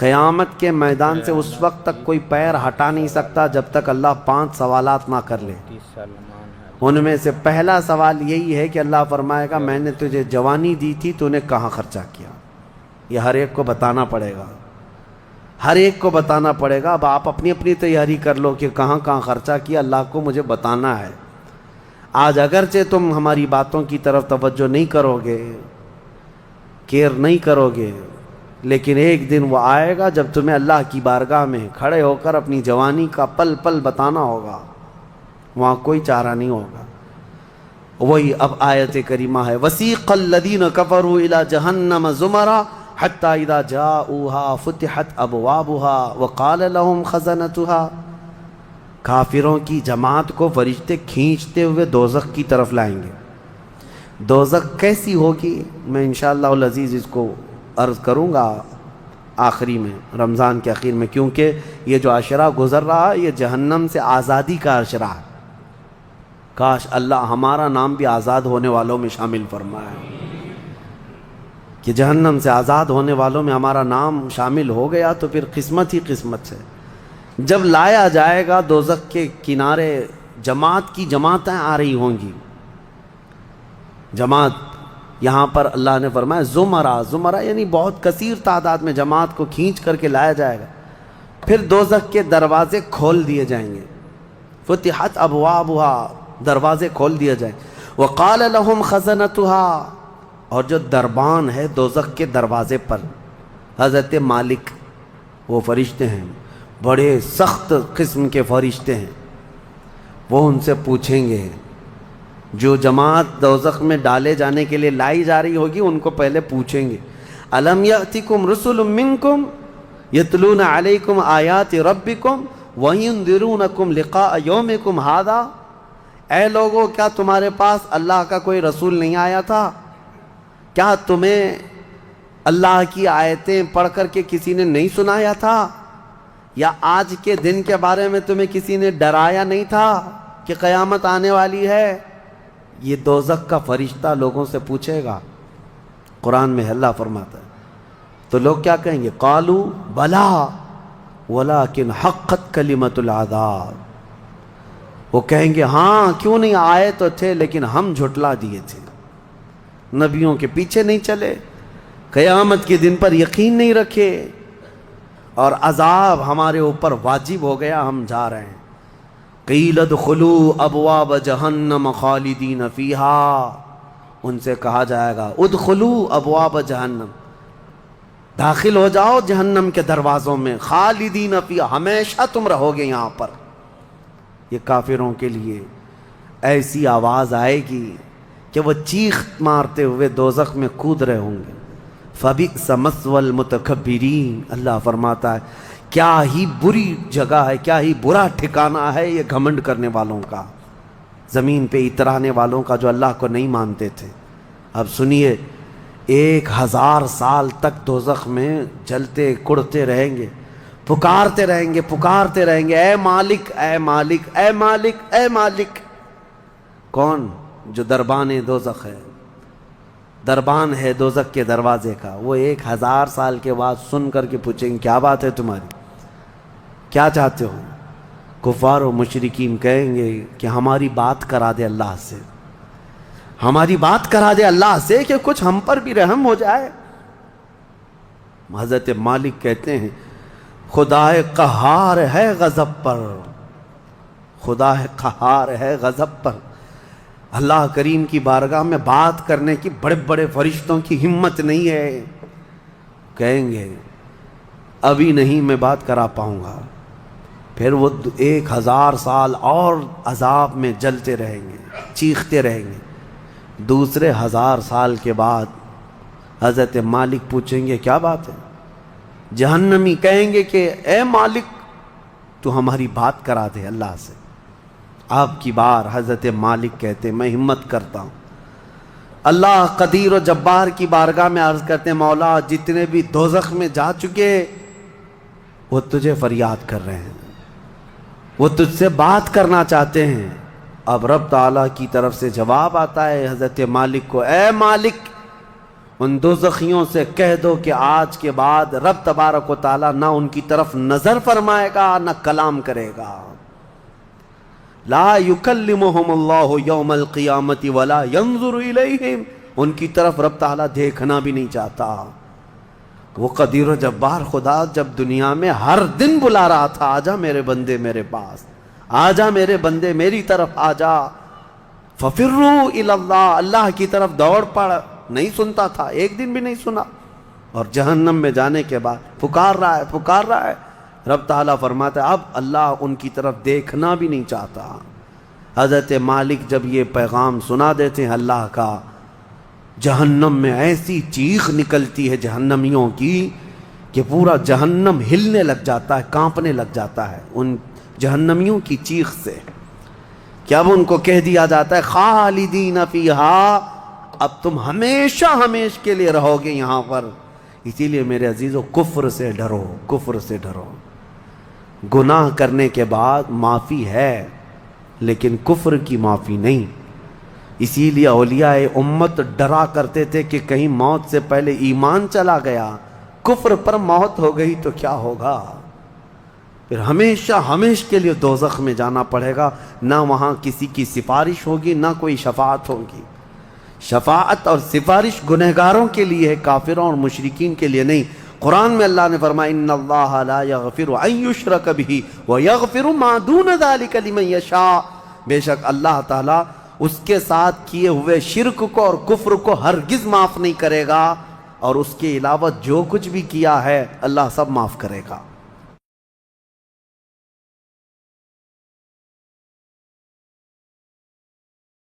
قیامت کے میدان سے اس وقت تک کوئی پیر ہٹا نہیں سکتا جب تک اللہ 5 سوالات نہ کر لے۔ ان میں سے پہلا سوال یہی ہے کہ اللہ فرمائے گا میں نے تجھے جوانی دی تھی تو نے کہاں خرچہ کیا؟ یہ ہر ایک کو بتانا پڑے گا، ہر ایک کو بتانا پڑے گا۔ اب آپ اپنی اپنی تیاری کر لو کہ کہاں کہاں خرچہ کیا، اللہ کو مجھے بتانا ہے۔ آج اگرچہ تم ہماری باتوں کی طرف توجہ نہیں کرو گے، کیئر نہیں کرو گے، لیکن ایک دن وہ آئے گا جب تمہیں اللہ کی بارگاہ میں کھڑے ہو کر اپنی جوانی کا پل پل بتانا ہوگا، وہاں کوئی چارہ نہیں ہوگا۔ وہی اب آیت کریمہ ہے وَسِيقَ الَّذِينَ كَفَرُوا إِلَى جَهَنَّمَ زُمَرًا حَتَّى إِذَا جَاءُوهَا فُتِحَتْ أَبْوَابُهَا وَقَالَ لَهُمْ خَزَنَتُهَا، کافروں کی جماعت کو فرشتے کھینچتے ہوئے دوزخ کی طرف لائیں گے۔ دوزخ کیسی ہوگی میں انشاءاللہ العزیز اس کو عرض کروں گا آخری میں، رمضان کے اخیر میں، کیونکہ یہ جو عشرہ گزر رہا ہے یہ جہنم سے آزادی کا عشرہ ہے۔ کاش اللہ ہمارا نام بھی آزاد ہونے والوں میں شامل فرمائے، کہ جہنم سے آزاد ہونے والوں میں ہمارا نام شامل ہو گیا تو پھر قسمت ہی قسمت سے۔ جب لایا جائے گا دوزخ کے کنارے جماعت کی جماعتیں آ رہی ہوں گی، جماعت، یہاں پر اللہ نے فرمایا زمرہ، زمرہ یعنی بہت کثیر تعداد میں جماعت کو کھینچ کر کے لایا جائے گا۔ پھر دوزخ کے دروازے کھول دیے جائیں گے، فتحت ابوابها، دروازے کھول دیے جائیں۔ وقال لهم خزنتها، اور جو دربان ہے دوزخ کے دروازے پر، حضرت مالک، وہ فرشتے ہیں، بڑے سخت قسم کے فرشتے ہیں، وہ ان سے پوچھیں گے، جو جماعت دوزخ میں ڈالے جانے کے لیے لائی جا رہی ہوگی ان کو پہلے پوچھیں گے الم یأتکم رسل منکم یتلون علیکم آیات ربکم وینذرونکم لقاء یومکم ھذا، اے لوگو کیا تمہارے پاس اللہ کا کوئی رسول نہیں آیا تھا؟ کیا تمہیں اللہ کی آیتیں پڑھ کر کے کسی نے نہیں سنایا تھا؟ یا آج کے دن کے بارے میں تمہیں کسی نے ڈرایا نہیں تھا کہ قیامت آنے والی ہے؟ یہ دوزخ کا فرشتہ لوگوں سے پوچھے گا، قرآن میں اللہ فرماتا ہے۔ تو لوگ کیا کہیں گے؟ قالوا بلا ولکن حقت کلمۃ العذاب، وہ کہیں گے ہاں کیوں نہیں آئے تو تھے لیکن ہم جھٹلا دیے تھے، نبیوں کے پیچھے نہیں چلے، قیامت کے دن پر یقین نہیں رکھے، اور عذاب ہمارے اوپر واجب ہو گیا، ہم جا رہے ہیں۔ قیل ادخلوا ابواب جہنم خالدین فیہا، ان سے کہا جائے گا ادخلوا ابواب جہنم، داخل ہو جاؤ جہنم کے دروازوں میں، خالدین فیہا، ہمیشہ تم رہو گے یہاں پر۔ یہ کافروں کے لیے ایسی آواز آئے گی کہ وہ چیخ مارتے ہوئے دوزخ میں کود رہے ہوں گے۔ فبئس مثوى المتکبرین، اللہ فرماتا ہے کیا ہی بری جگہ ہے، کیا ہی برا ٹھکانہ ہے یہ گھمنڈ کرنے والوں کا، زمین پہ اترانے والوں کا جو اللہ کو نہیں مانتے تھے۔ اب سنیے، 1000 سال تک دوزخ میں جلتے کڑتے رہیں گے، پکارتے رہیں گے، پکارتے رہیں گے، اے مالک اے مالک اے مالک اے مالک۔ کون؟ جو دربان دوزخ ہے، دربان ہے دوزخ کے دروازے کا، وہ 1000 سال کے بعد سن کر کے پوچھیں گے کیا بات ہے تمہاری، کیا چاہتے ہو؟ کفار و مشرکین کہیں گے کہ ہماری بات کرا دے اللہ سے، ہماری بات کرا دے اللہ سے کہ کچھ ہم پر بھی رحم ہو جائے۔ حضرت مالک کہتے ہیں خدا قہار ہے غضب پر، خدا قہار ہے غضب پر۔ اللہ کریم کی بارگاہ میں بات کرنے کی بڑے بڑے فرشتوں کی ہمت نہیں ہے، کہیں گے ابھی نہیں میں بات کرا پاؤں گا۔ پھر وہ 1000 سال اور عذاب میں جلتے رہیں گے، چیختے رہیں گے۔ دوسرے 1000 سال کے بعد حضرت مالک پوچھیں گے کیا بات ہے؟ جہنمی کہیں گے کہ اے مالک تو ہماری بات کرا دے اللہ سے۔ آپ کی بار حضرت مالک کہتے میں ہمت کرتا ہوں، اللہ قدیر و جبار کی بارگاہ میں عرض کرتے ہیں مولا جتنے بھی دوزخ میں جا چکے وہ تجھے فریاد کر رہے ہیں، وہ تجھ سے بات کرنا چاہتے ہیں۔ اب رب تعالیٰ کی طرف سے جواب آتا ہے حضرت مالک کو، اے مالک ان دوزخیوں سے کہہ دو کہ آج کے بعد رب تبارک و تعالی نہ ان کی طرف نظر فرمائے گا نہ کلام کرے گا. لا یکلمہم اللہ یوم القیامت ولا ینظر الیہم، ان کی طرف رب تعالی دیکھنا بھی نہیں چاہتا. وہ قدیر و جبار خدا جب دنیا میں ہر دن بلا رہا تھا، آجا میرے بندے میرے پاس، آجا میرے بندے میری طرف آجا، ففروا الی اللہ، اللہ کی طرف دوڑ پڑ، نہیں سنتا تھا، ایک دن بھی نہیں سنا. اور جہنم میں جانے کے بعد پکار رہا ہے. رب تعالیٰ فرماتا ہے اب اللہ ان کی طرف دیکھنا بھی نہیں چاہتا. حضرت مالک جب یہ پیغام سنا دیتے ہیں اللہ کا، جہنم میں ایسی چیخ نکلتی ہے جہنمیوں کی کہ پورا جہنم ہلنے لگ جاتا ہے، کانپنے لگ جاتا ہے ان جہنمیوں کی چیخ سے، کہ اب ان کو کہہ دیا جاتا ہے خالدین فیہا، اب تم ہمیشہ کے لیے رہو گے یہاں پر. اسی لیے میرے عزیزو کفر سے ڈرو، کفر سے ڈرو. گناہ کرنے کے بعد معافی ہے لیکن کفر کی معافی نہیں. اسی لیے اولیاء امت ڈرا کرتے تھے کہ کہیں موت سے پہلے ایمان چلا گیا، کفر پر موت ہو گئی تو کیا ہوگا، پھر ہمیشہ کے لیے دوزخ میں جانا پڑے گا. نہ وہاں کسی کی سفارش ہوگی نہ کوئی شفاعت ہوگی. شفاعت اور سفارش گنہگاروں کے لیے ہے، کافروں اور مشرکین کے لیے نہیں. قرآن میں اللہ نے فرمایا ان اللہ لا یغفر ان یشرک بہ ویغفر ما دون ذلک لمن یشاء، بے شک اللہ تعالیٰ اس کے ساتھ کیے ہوئے شرک کو اور کفر کو ہرگز معاف نہیں کرے گا، اور اس کے علاوہ جو کچھ بھی کیا ہے اللہ سب معاف کرے گا.